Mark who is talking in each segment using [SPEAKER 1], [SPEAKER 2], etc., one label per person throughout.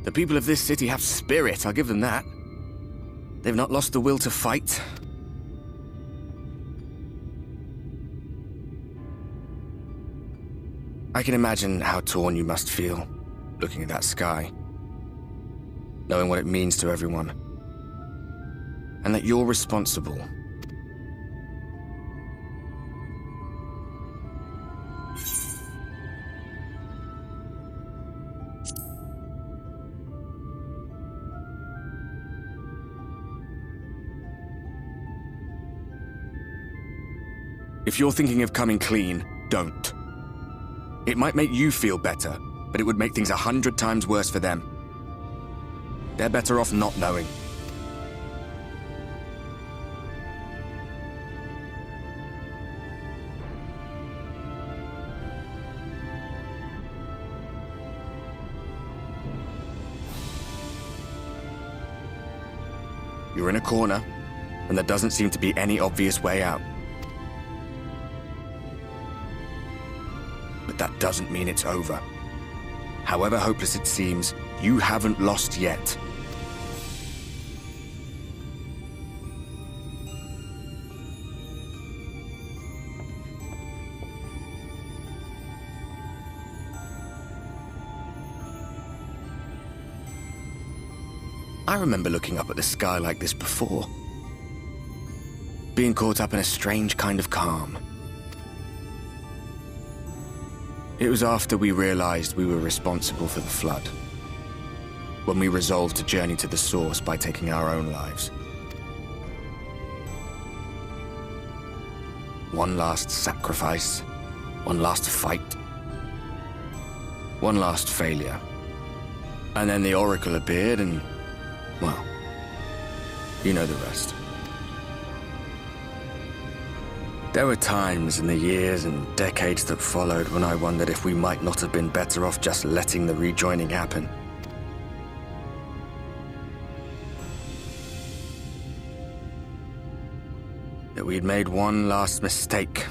[SPEAKER 1] The people of this city have spirit, I'll give them that. They've not lost the will to fight. I can imagine how torn you must feel, looking at that sky, knowing what it means to everyone, and that you're responsible. If you're thinking of coming clean, don't. It might make you feel better, but it would make things 100 times worse for them. They're better off not knowing. You're in a corner, and there doesn't seem to be any obvious way out. But that doesn't mean it's over. However hopeless it seems, you haven't lost yet. I remember looking up at the sky like this before. Being caught up in a strange kind of calm. It was after we realized we were responsible for the flood. When we resolved to journey to the source by taking our own lives. One last sacrifice, one last fight, one last failure. And then the Oracle appeared and, well, you know the rest. There were times in the years and decades that followed when I wondered if we might not have been better off just letting the rejoining happen. That we'd made one last mistake.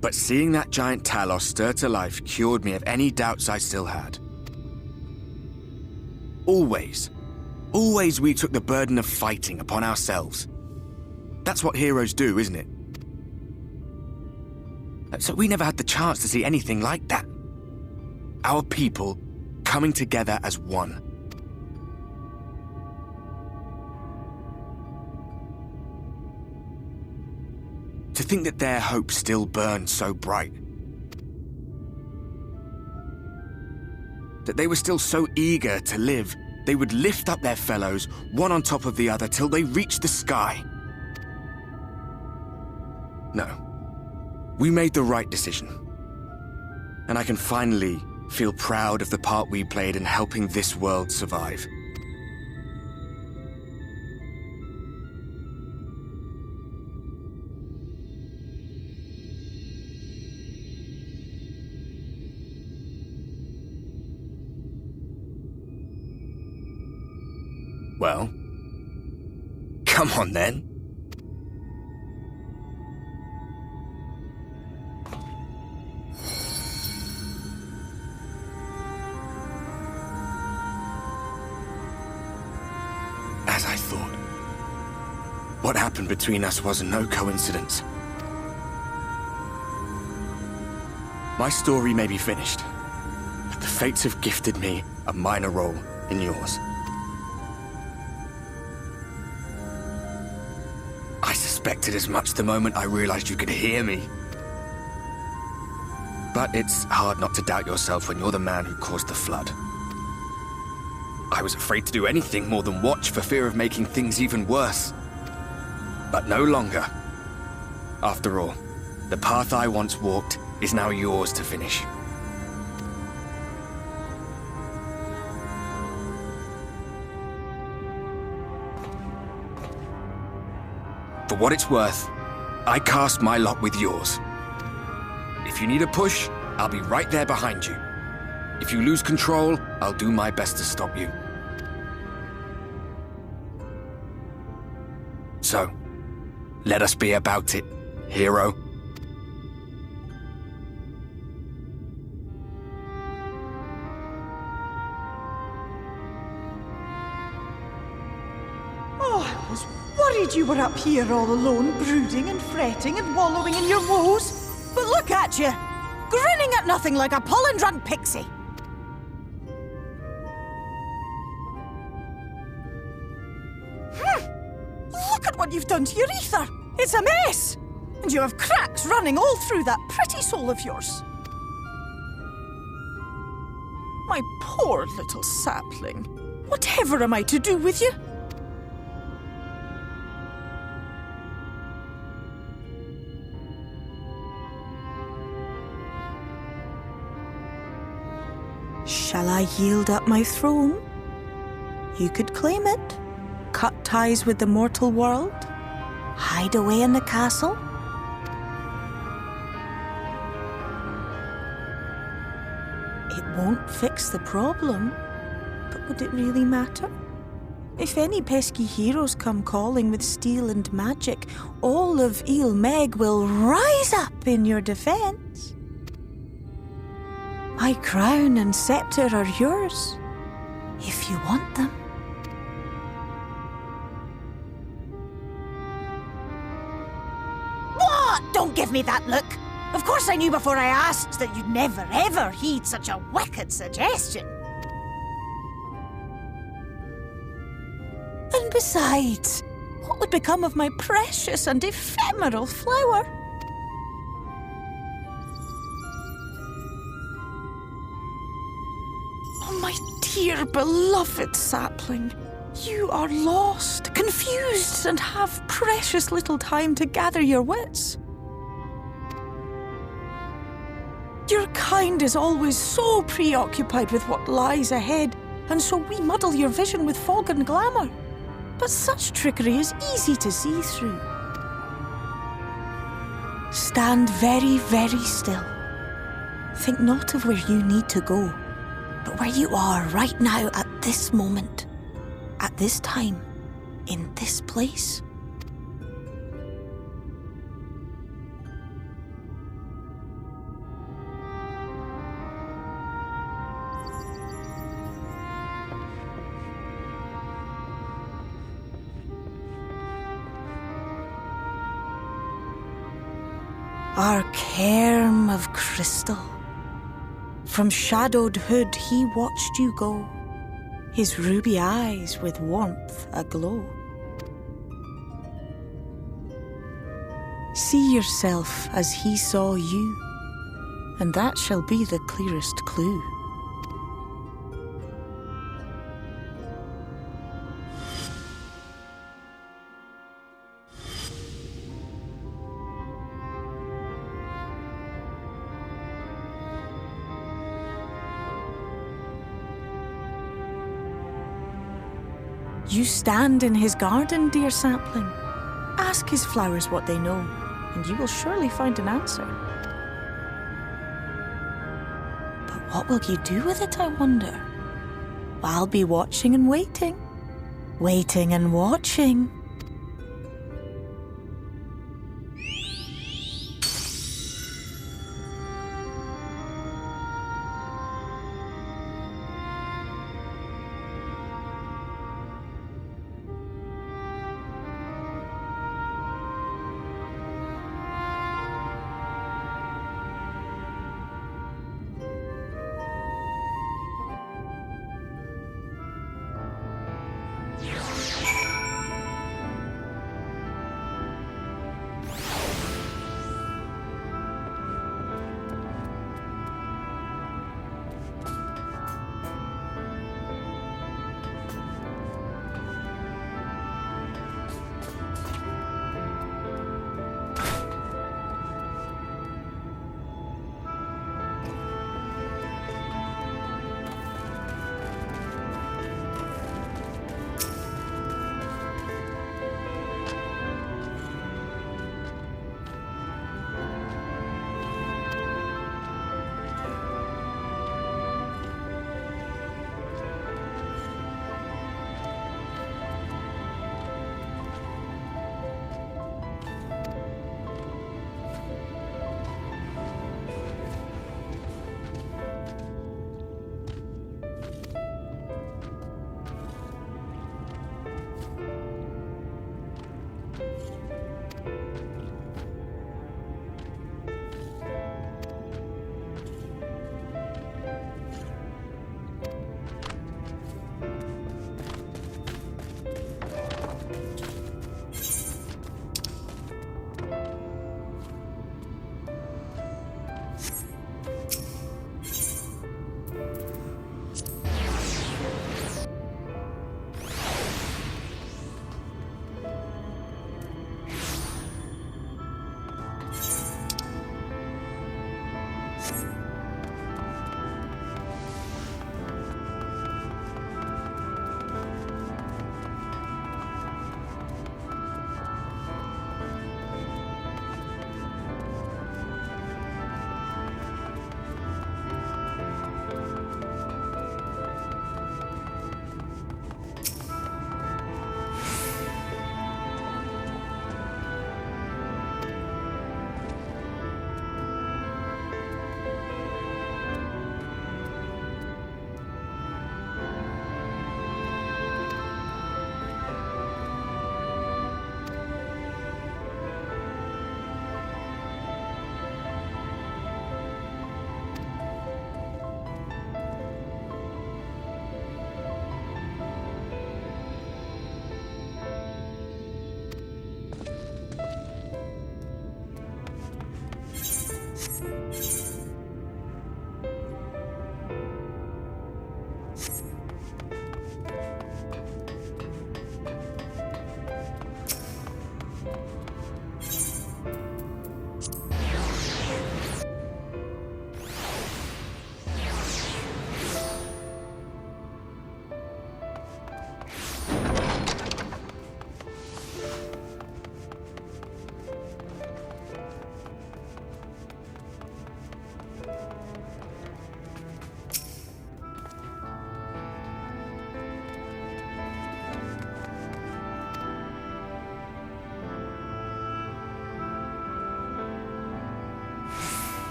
[SPEAKER 1] But seeing that giant Talos stir to life cured me of any doubts I still had. Always we took the burden of fighting upon ourselves. That's what heroes do, isn't it? So we never had the chance to see anything like that. Our people coming together as one. To think that their hope still burned so bright. That they were still so eager to live, they would lift up their fellows, one on top of the other, till they reached the sky. No. We made the right decision. And I can finally feel proud of the part we played in helping this world survive. Well, come on then. As I thought, what happened between us was no coincidence. My story may be finished, but the fates have gifted me a minor role in yours. I suspected as much the moment I realized you could hear me. But it's hard not to doubt yourself when you're the man who caused the flood. I was afraid to do anything more than watch for fear of making things even worse. But no longer. After all, the path I once walked is now yours to finish. For what it's worth, I cast my lot with yours. If you need a push, I'll be right there behind you. If you lose control, I'll do my best to stop you. So, let us be about it, hero.
[SPEAKER 2] was worried you were up here all alone, brooding and fretting and wallowing in your woes.
[SPEAKER 3] But look at you, grinning at nothing like a pollen-drunk pixie. Look at what you've done to your ether. It's a mess. And you have cracks running all through that pretty soul of yours. My poor little sapling. Whatever am I to do with you? Shall I yield up my throne? You could claim it, cut ties with the mortal world, hide away in the castle. It won't fix the problem, but would it really matter? If any pesky heroes come calling with steel and magic, all of Il Meg will rise up in your defense. My crown and scepter are yours, if you want them. What? Don't give me that look. Of course I knew before I asked that you'd never ever heed such a wicked suggestion. And besides, what would become of my precious and ephemeral flower? Oh, my dear beloved sapling, you are lost, confused, and have precious little time to gather your wits. Your kind is always so preoccupied with what lies ahead, and so we muddle your vision with fog and glamour. But such trickery is easy to see through. Stand very, very still. Think not of where you need to go, but where you are right now at this moment, at this time, in this place. Our cairn of crystal. From shadowed hood he watched you go, his ruby eyes with warmth aglow. See yourself as he saw you, and that shall be the clearest clue. You stand in his garden, dear sapling. Ask his flowers what they know, and you will surely find an answer. But what will you do with it, I wonder? I'll be watching and waiting. Waiting and watching.